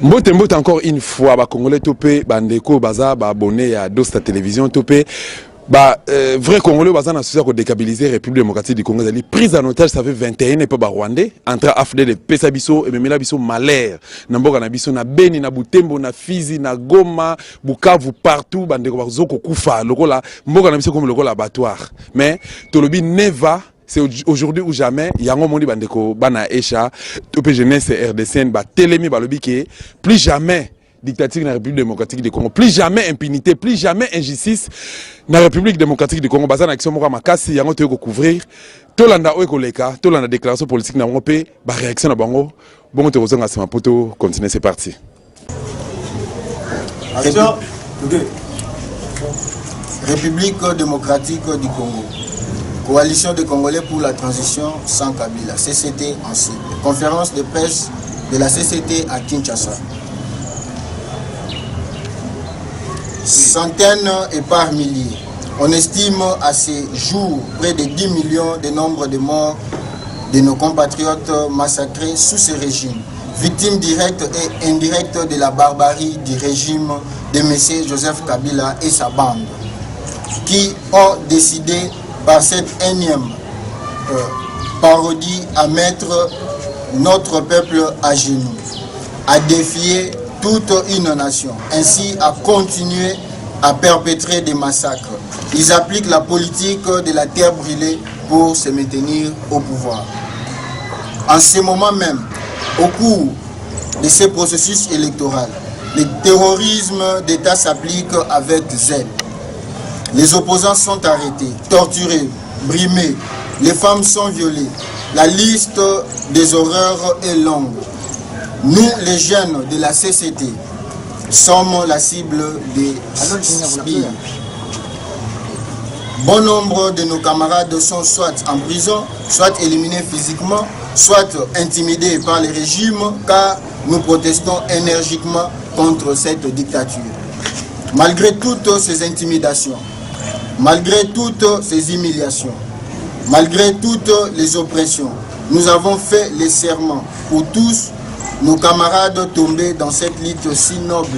Mbote encore une fois, ba Congolais topé, bandeko baza, ba abonné à Dosta Télévision topé. Vrai Congolais baza na souci de déstabiliser République démocratique du Congo. Prise en otage, ça fait 21 et pas Rwandais. Entre AFD de Pesabiso et Memela Biso malheur. Namboka na biso na Beni na Butembo na Fizi na Goma, Bukavu partout bandeko bazoko kufa. Lokola mboka na biso comme lokola abattoir. Mais tolobi neva. C'est aujourd'hui ou jamais, il y a un monde bandeko bana Echa, topé jeunesse RDC, télémi balobi qui plus jamais dictature dans la République démocratique du Congo, plus jamais impunité, plus jamais injustice dans la République démocratique du Congo. Bazana action moko makasi, il y a un truc couvrir. Tolanda oekoleka, tolanda déclaration politique na ngopé, ba réaction na bango. Bon te rozanga sama poto, continuer c'est parti. République démocratique du Congo. Coalition des Congolais pour la transition sans Kabila, CCT en cible. Conférence de presse de la CCT à Kinshasa. Centaines et par milliers. On estime à ces jours près de 10 millions de nombre de morts de nos compatriotes massacrés sous ce régime, victimes directes et indirectes de la barbarie du régime de M. Joseph Kabila et sa bande, qui ont décidé par cette énième parodie à mettre notre peuple à genoux, à défier toute une nation, ainsi à continuer à perpétrer des massacres. Ils appliquent la politique de la terre brûlée pour se maintenir au pouvoir. En ce moment même, au cours de ces processus électoraux, le terrorisme d'État s'applique avec zèle. Les opposants sont arrêtés, torturés, brimés, les femmes sont violées. La liste des horreurs est longue. Nous, les jeunes de la CCT, sommes la cible des sbires. Bon nombre de nos camarades sont soit en prison, soit éliminés physiquement, soit intimidés par les régimes, car nous protestons énergiquement contre cette dictature. Malgré toutes ces intimidations, malgré toutes ces humiliations, malgré toutes les oppressions, nous avons fait les serments pour tous nos camarades tombés dans cette lutte si noble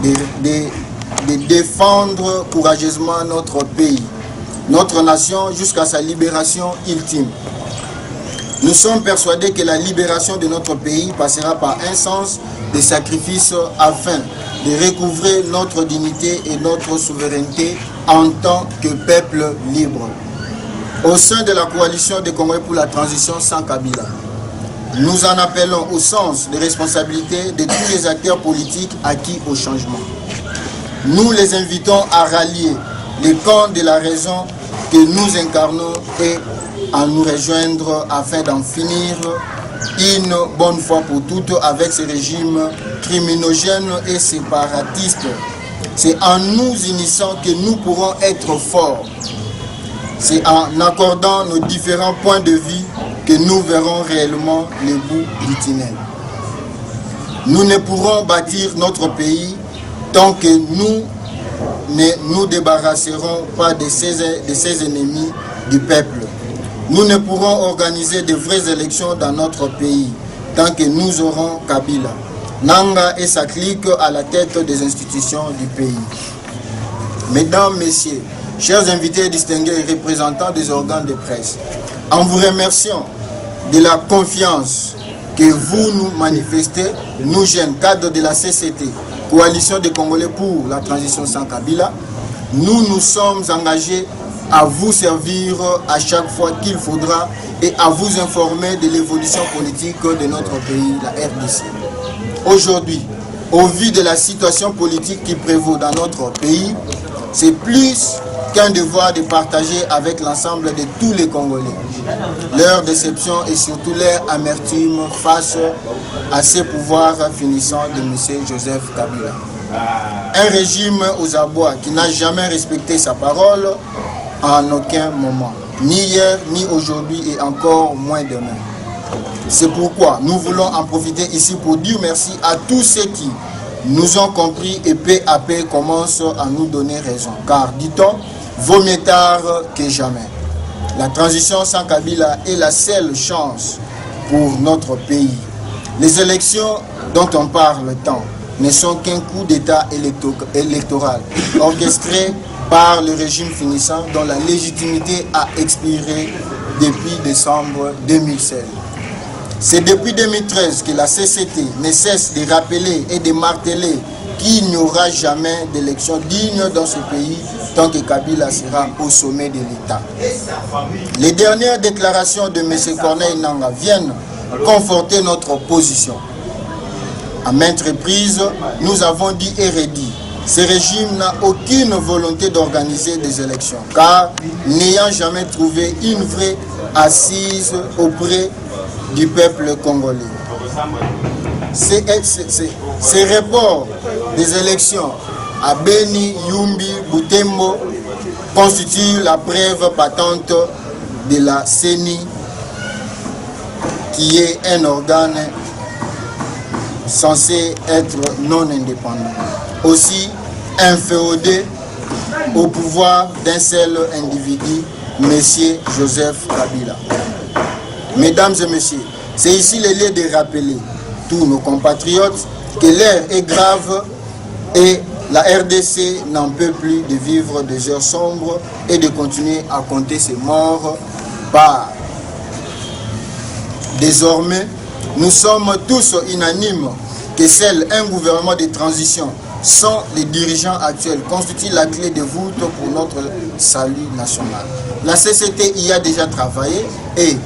de défendre courageusement notre pays, notre nation jusqu'à sa libération ultime. Nous sommes persuadés que la libération de notre pays passera par un sens de sacrifice afin de recouvrer notre dignité et notre souveraineté en tant que peuple libre. Au sein de la coalition des Congolais pour la transition sans Kabila, nous en appelons au sens de responsabilité de tous les acteurs politiques acquis au changement. Nous les invitons à rallier les camps de la raison que nous incarnons et à nous rejoindre afin d'en finir une bonne fois pour toutes avec ce régime criminogène et séparatiste. C'est en nous unissant que nous pourrons être forts. C'est en accordant nos différents points de vue que nous verrons réellement le bout du tunnel. Nous ne pourrons bâtir notre pays tant que nous ne nous débarrasserons pas de ces ennemis du peuple. Nous ne pourrons organiser de vraies élections dans notre pays tant que nous aurons Kabila, Nanga et sa clique à la tête des institutions du pays. Mesdames, Messieurs, chers invités distingués et représentants des organes de presse, en vous remerciant de la confiance que vous nous manifestez, nous jeunes cadres de la CCT, Coalition des Congolais pour la transition sans Kabila, nous nous sommes engagés à vous servir à chaque fois qu'il faudra et à vous informer de l'évolution politique de notre pays, la RDC. Aujourd'hui, au vu de la situation politique qui prévaut dans notre pays, c'est plus qu'un devoir de partager avec l'ensemble de tous les Congolais leur déception et surtout leur amertume face à ces pouvoirs finissants de M. Joseph Kabila. Un régime aux abois qui n'a jamais respecté sa parole en aucun moment, ni hier, ni aujourd'hui et encore moins demain. C'est pourquoi nous voulons en profiter ici pour dire merci à tous ceux qui nous ont compris et peu à peu commencent à nous donner raison. Car, dit-on, vaut mieux tard que jamais. La transition sans Kabila est la seule chance pour notre pays. Les élections dont on parle tant ne sont qu'un coup d'État électoral orchestré par le régime finissant dont la légitimité a expiré depuis décembre 2016. C'est depuis 2013 que la CCT ne cesse de rappeler et de marteler qu'il n'y aura jamais d'élection digne dans ce pays tant que Kabila sera au sommet de l'État. Les dernières déclarations de M. Corneille Nangaa viennent conforter notre position. À maintes reprises, nous avons dit et redit, ce régime n'a aucune volonté d'organiser des élections, car n'ayant jamais trouvé une vraie assise auprès du peuple congolais. Ces reports des élections à Beni, Yumbi, Butembo constituent la preuve patente de la CENI, qui est un organe censé être non indépendant, aussi inféodé au pouvoir d'un seul individu, M. Joseph Kabila. Mesdames et messieurs, c'est ici le lieu de rappeler tous nos compatriotes que l'heure est grave et la RDC n'en peut plus de vivre des heures sombres et de continuer à compter ses morts par. Désormais, nous sommes tous unanimes que seul un gouvernement de transition sans les dirigeants actuels constitue la clé de voûte pour notre salut national. La CCT y a déjà travaillé et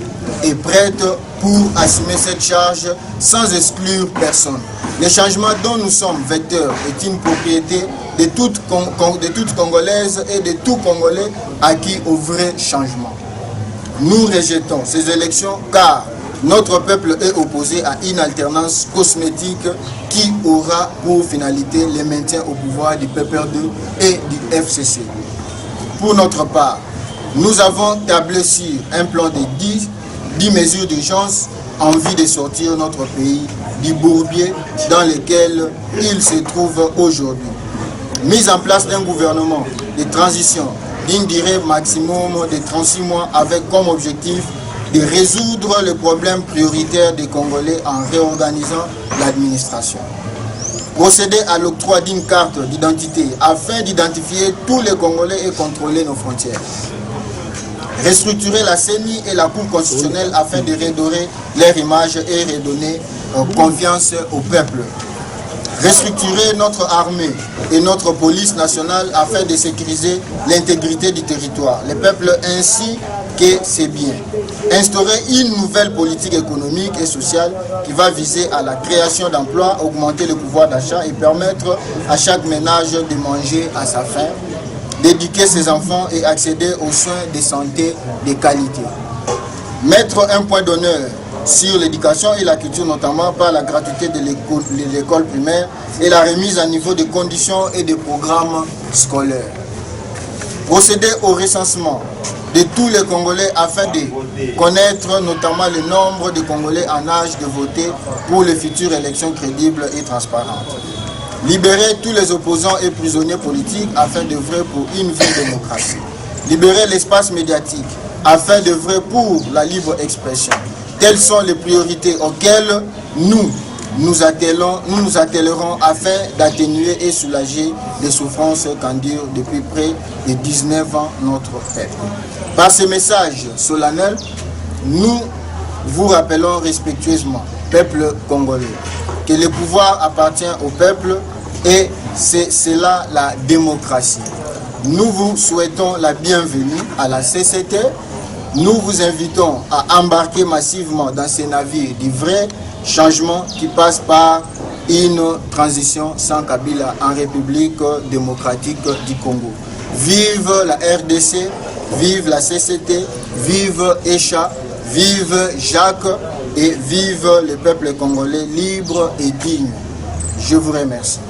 est prête pour assumer cette charge sans exclure personne. Le changement dont nous sommes vecteurs est une propriété de toute Congolaise et de tout Congolais acquis au vrai changement. Nous rejetons ces élections car notre peuple est opposé à une alternance cosmétique qui aura pour finalité le maintien au pouvoir du PPR2 et du FCC. Pour notre part, nous avons tablé sur un plan de 10 mesures d'urgence en vue de sortir notre pays du bourbier dans lequel il se trouve aujourd'hui. Mise en place d'un gouvernement de transition d'une durée maximum de 36 mois avec comme objectif de résoudre le problème prioritaire des Congolais en réorganisant l'administration. Procéder à l'octroi d'une carte d'identité afin d'identifier tous les Congolais et contrôler nos frontières. Restructurer la CENI et la Cour constitutionnelle afin de redorer leur image et redonner confiance au peuple. Restructurer notre armée et notre police nationale afin de sécuriser l'intégrité du territoire, le peuple ainsi que ses biens. Instaurer une nouvelle politique économique et sociale qui va viser à la création d'emplois, augmenter le pouvoir d'achat et permettre à chaque ménage de manger à sa faim, d'éduquer ses enfants et accéder aux soins de santé de qualité. Mettre un point d'honneur sur l'éducation et la culture, notamment par la gratuité de l'école primaire et la remise à niveau des conditions et des programmes scolaires. Procéder au recensement de tous les Congolais afin de connaître notamment le nombre de Congolais en âge de voter pour les futures élections crédibles et transparentes. Libérer tous les opposants et prisonniers politiques afin d'œuvrer pour une vraie démocratie. Libérer l'espace médiatique afin d'œuvrer pour la libre expression. Telles sont les priorités auxquelles nous nous attellerons afin d'atténuer et soulager les souffrances qu'endure depuis près de 19 ans notre peuple. Par ces messages solennels, nous vous rappelons respectueusement, peuple congolais, que le pouvoir appartient au peuple et c'est cela la démocratie. Nous vous souhaitons la bienvenue à la CCT. Nous vous invitons à embarquer massivement dans ces navires du vrai changement qui passe par une transition sans Kabila en République démocratique du Congo. Vive la RDC, vive la CCT, vive Echa, vive Jacques et vive le peuple congolais libre et digne. Je vous remercie.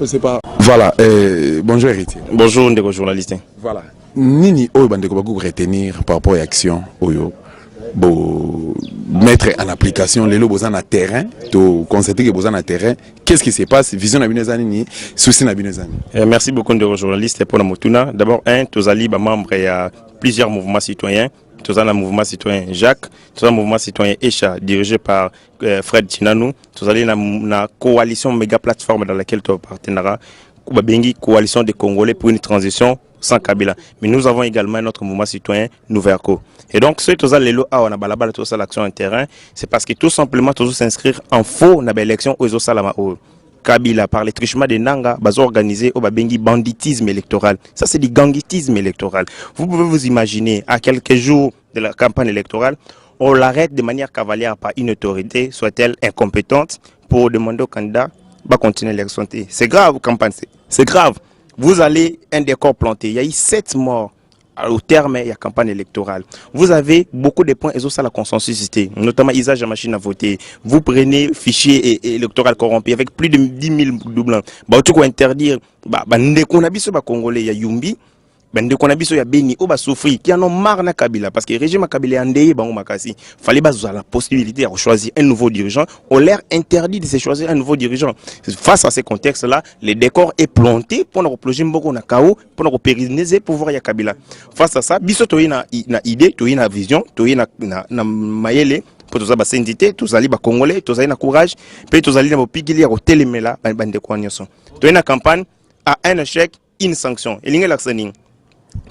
C'est pas... Voilà, bonjour héritier. Bonjour ndeko journaliste. Voilà. Nini oyo bandeko baku retenir par rapport à l'action oyo bo mettre en application les lots en terrain, to constater que besoin en terrain, qu'est-ce qui se passe, vision na binezani ni souci na binezani. Merci beaucoup de journalistes pour la motuna. D'abord tozali ba membre il y a plusieurs mouvements citoyens. Tozali un mouvement citoyen Jacques, tozali un mouvement citoyen Echa dirigé par Fred Chinanou, tozali na coalition méga plateforme dans laquelle tu appartiendras, Bengi coalition des Congolais pour une transition sans Kabila. Mais nous avons également notre mouvement citoyen Nouverco. Et donc, ceux qui ont l'action en terrain, c'est parce que tout simplement, tous s'inscrire en faux dans l'élection aux Salama. Kabila, par les trichements de Nanga, ont organisé au Babengi banditisme électoral. Ça, c'est du gangitisme électoral. Vous pouvez vous imaginer, à quelques jours de la campagne électorale, on l'arrête de manière cavalière par une autorité, soit-elle incompétente, pour demander au candidat de continuer l'élection. C'est grave, campagne. C'est grave. Vous allez un décor planté. Il y a eu 7 morts au terme de la campagne électorale. Vous avez beaucoup de points et ça la consensus, notamment usage de machine à voter. Vous prenez fichier électoral corrompu avec plus de 10 000 doublons. Tu peux interdire, Congolais, il y a Yumbi. Ben de konabiso ya Beni o ba souffrir qui en ont marre na Kabila parce que le régime Kabila andeye bango makasi fallait bazoa la possibilité de choisir un nouveau dirigeant, on leur interdit de se choisir un nouveau dirigeant. Face à ces contextes là, le décor est planté pour nous replonger mboko na kao pour nous pérenniser pouvoir ya Kabila. Face à ça, biso to na idée, to na vision, to na mayele pour tous les syndités, tous les Congolais, tous les courage, puis tous les bopigili ya telemela bande ko nyonso. To na campagne à un échec, une sanction. Et l'ingé l'axaning.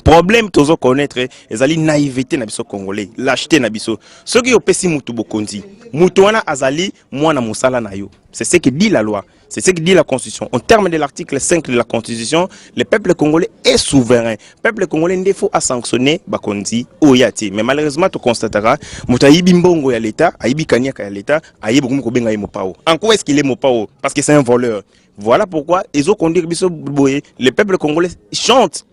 Problème toujours connaître ezali naïveté na biso congolais, lâcheté na biso. Ce qui opesi mutu bokonzi, mutu wana azali mwana musala na yo. C'est ce que dit la loi, c'est ce que dit la constitution. En termes de l'article 5 de la constitution, le peuple congolais est souverain. Le peuple congolais n'est faut à sanctionner bakonzi oyati. Mais malheureusement tu constateras mutu ayibi mbongo ya l'état, ayibi kanyaka ya l'état, ayibi ko benga ye mopao. En quoi est-ce qu'il est mopao? Parce que c'est un voleur. Voilà pourquoi ils ont conduit biso boye, le peuple congolais chante,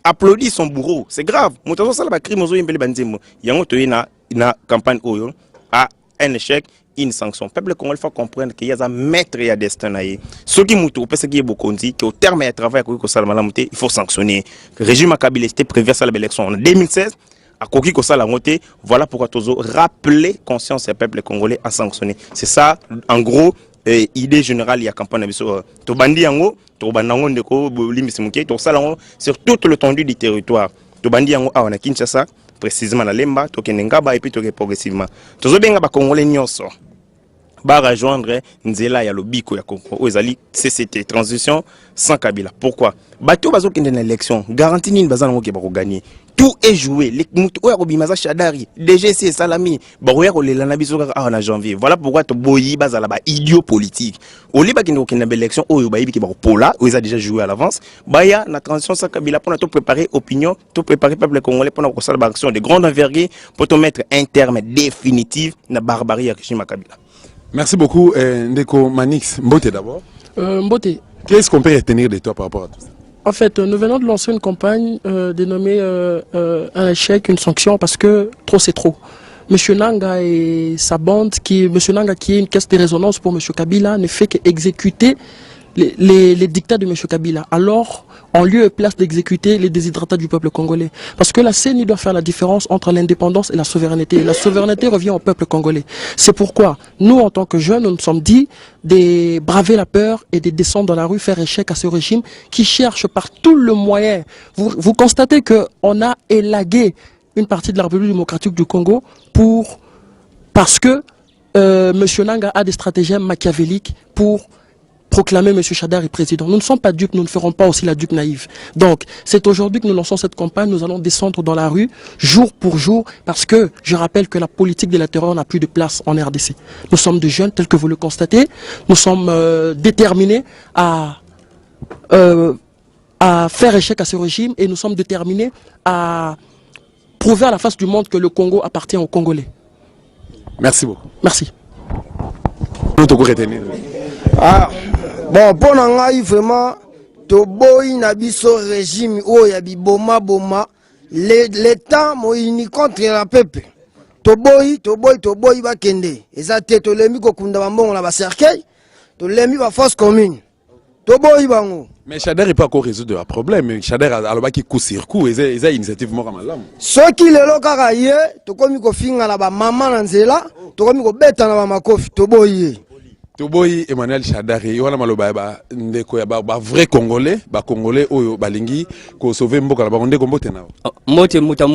applaudit son bourreau. C'est grave. Moutazo sala ba crime ozo yembele banzemo. Yango to na campagne oyo a un échec, une sanction. Peuple congolais faut comprendre qu'il y a un maître et un destin naïe. Ce qui moutou parce qu'il y a beaucoup dit qu'au terme du travail ko sala malamuté, il faut sanctionner. Le régime Kabila était prévu à l'élection en 2016. À Koki Kosala Moté, voilà pourquoi Tozo rappeler conscience du peuple congolais à sanctionner. C'est ça, en gros, idée générale il y a campagne to bandi yango to bandango ndeko limisi muke to salango sur toute l'étendue du territoire to bandi yango a na Kinshasa précisément na Lemba to Kenengaba et puis to progressivement tozo benga ba congolais nyonso ba rejoindre nzela ya lobiko ya Congo ezali CCT transition sans Kabila. Pourquoi bato bazo kende na élection garantie nini bazana ngo ke ba ko gagner. Tout est joué. Les Oya Robimaza Chadari, DGC Salami, Baroya Rolelana Bisoka en janvier. Voilà pourquoi tu boyi bazalaba idiot politique. Au lieu qu'il y ait une élection, Oyo Baïbi qui va Pola, où ils ont déjà joué à l'avance. Baya, la transition sans Kabila pour tout préparer opinion, tout préparer peuple congolais pour une action de grande envergure pour te mettre un terme définitif na barbarie à régime Kabila. Merci beaucoup, Ndeko Manix. Mbote d'abord. Mbote. Qu'est-ce qu'on peut retenir de toi par rapport à tout ça? En fait, nous venons de lancer une campagne dénommée un échec, une sanction, parce que trop c'est trop. Monsieur Nanga et sa bande, Monsieur Nanga qui est une caisse de résonance pour Monsieur Kabila, ne fait qu'exécuter les dictats de Monsieur Kabila. Alors, en lieu et place d'exécuter les déshydratats du peuple congolais. Parce que la CENI doit faire la différence entre l'indépendance et la souveraineté. La souveraineté revient au peuple congolais. C'est pourquoi, nous, en tant que jeunes, nous nous sommes dit de braver la peur et de descendre dans la rue, faire échec à ce régime qui cherche par tout le moyen. Vous constatez qu'on a élagué une partie de la République démocratique du Congo parce que M. Nanga a des stratagèmes machiavéliques pour proclamer M. Chadari président. Nous ne sommes pas dupes, nous ne ferons pas aussi la dupe naïve. Donc, c'est aujourd'hui que nous lançons cette campagne, nous allons descendre dans la rue, jour pour jour, parce que je rappelle que la politique de la terreur n'a plus de place en RDC. Nous sommes des jeunes, tels que vous le constatez, nous sommes déterminés à faire échec à ce régime et nous sommes déterminés à prouver à la face du monde que le Congo appartient aux Congolais. Merci beaucoup. Merci. Ah, bon, pour nous, vraiment, to boy na biso régime o ya bi boma l'état mo uni contre la peuple. To boy ba kende. Ezate to lemi ko kunda bambongo na ba cercueil, to lemi ba force commune. To boy bango. Mais Shader n'est pas encore résoudre le problème. Shader a qui coup sur coup, et c'est une initiative mort à malam. Ceux qui le lokaka ye, to komi ko finga na ba mama na nzela, to komi ko beta na ba makofi to boye. Toboyi Emmanuel Shadari, wana maloba ba ndeko ya ba vrai congolais, ba congolais oyo balingi ko sauver mboka la ba ndeko mbote na. Mote muta.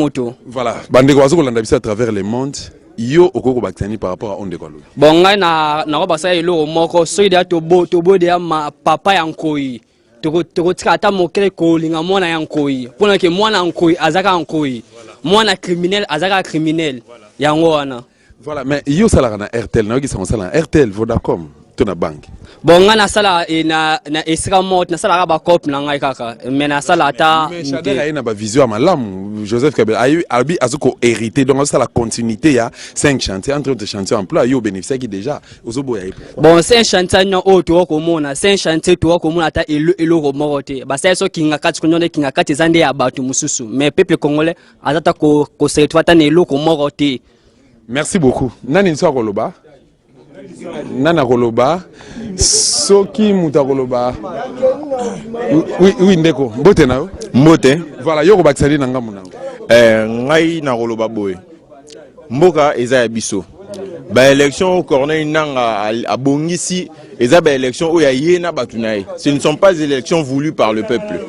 Voilà, bandeko wazo kolanda biso à travers le monde. Yo okoko baktani par rapport à ondeko alo. Bon ngai na ko basa elo moko so ida tobo de ma papa yankoi. Toko tika ata mokele ko linga mwana yankoi. Pona ke mwana yankoi azaka yankoi. Mwana criminel azaka criminel. Yango wana. Voilà, mais yo salara na RTL, na yoki sa sala RTL Vodacom, to na banque. Bon nga na sala na esika mot na sala ba cop na ngai kaka, mais na sala ata mais Shader a na ba vision malam Joseph Kabila abi azuko hérité donc ça la continuité ya 5 chantiers entre autres chantiers en emploi yo bénéficier qui déjà ozobo ya. Bon 5 chantiers na o to ko mona 5 chantiers to ko mona ata elo ko morote ba ça so kinga kati kunyone kinga kati zande ya batu mususu mais peuple congolais azata ko se twata na elo ko morote. Merci beaucoup. Nani nso koloba? Nana koloba. Soki muta koloba. Oui ndeko. Mbote na yo? Mbote. Voilà, yo ko bakisali na ngamu na. Ngai na koloba boy. Mboka eza ya biso. Ba élection Corneille Nanga a bongisi eza ba élection o ya yena batunaye. Ce ne sont pas des élections voulues par le peuple.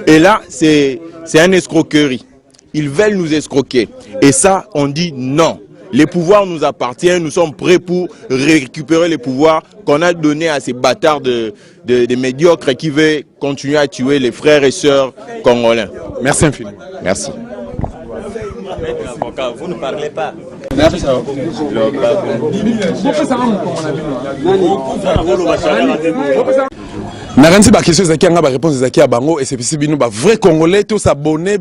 Et là c'est une escroquerie. Ils veulent nous escroquer. Et ça on dit non. Les pouvoirs nous appartiennent, nous sommes prêts pour récupérer les pouvoirs qu'on a donnés à ces bâtards de médiocres qui veulent continuer à tuer les frères et sœurs congolais. Merci infiniment. Merci. Vous ne parlez pas. Merci. Naranzi ba question zaki anga ba réponse zaki à bango et c'est possible bino ba vrai congolais tous abonnés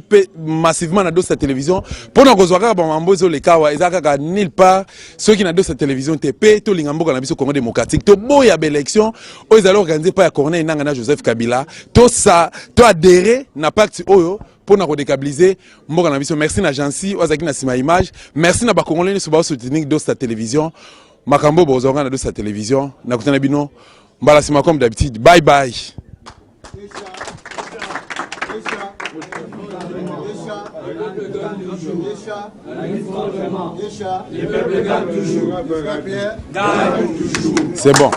massivement na sa télévision pour na kozwaka ba mambo zo le kawa ezaka ka nulle part ceux qui na sa télévision TP to lingambo na biso Congo démocratique to boya ba élection o ezalo organiser pas ya Corneille Nanga na Joseph Kabila to ça to adhérer na pacte oyo pour na redécabiliser mboka na biso. Merci na Jansi ozaki na sima image, merci na ba congolais so ba soutenir do sa télévision makambo bozonga na sa télévision na kutana bino. Mbalasima comme d'habitude. Bye bye. C'est bon.